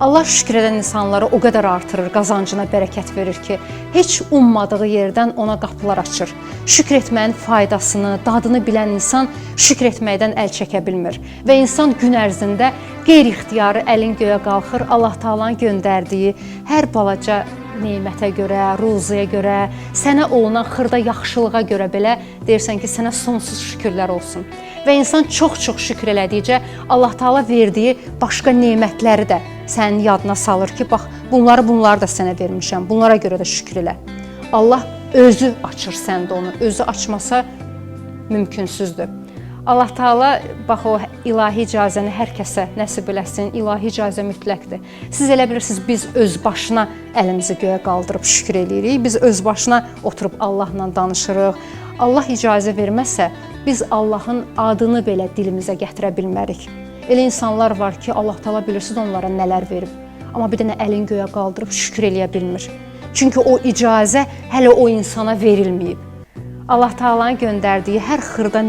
Allah şükür edən insanları o qədər artırır, qazancına bərəkət verir ki, heç ummadığı yerdən ona qapılar açır. Şükür etməyin faydasını, dadını bilən insan şükür etməkdən əl çəkə bilmir. Və insan gün ərzində qeyri-ixtiyarı əlin göyə qalxır, Allah Taala'nın göndərdiyi hər balaca nemətə görə, ruziyə görə, sənə olunan xırda yaxşılığa görə belə deyirsən ki, sənə sonsuz şükürlər olsun. Və insan çox-çox şükür elədikcə Allah Taala verdiyi başqa nemətləri də sənin yadına salır ki, bax, bunları da sənə vermişəm, bunlara görə də şükür elə. Allah özü açır səndə onu, özü açmasa mümkünsüzdür. Allah Taala bax o ilahi icazəni hər kəsə nəsib eləsin, ilahi icazə mütləqdir. Siz elə bilirsiniz, biz öz başına əlimizi göyə qaldırıb şükür eləyirik, biz öz başına oturub Allahla danışırıq. Allah icazə verməsə, biz Allahın adını belə dilimizə gətirə bilmərik. Elə insanlar var ki, Allah Taala bilirsiniz onlara nələr verib, amma bir dənə əlin göyə qaldırıb şükür eləyə bilmir. Çünki o icazə hələ o insana verilməyib. Allah Taala'nın göndərdiyi hər xırda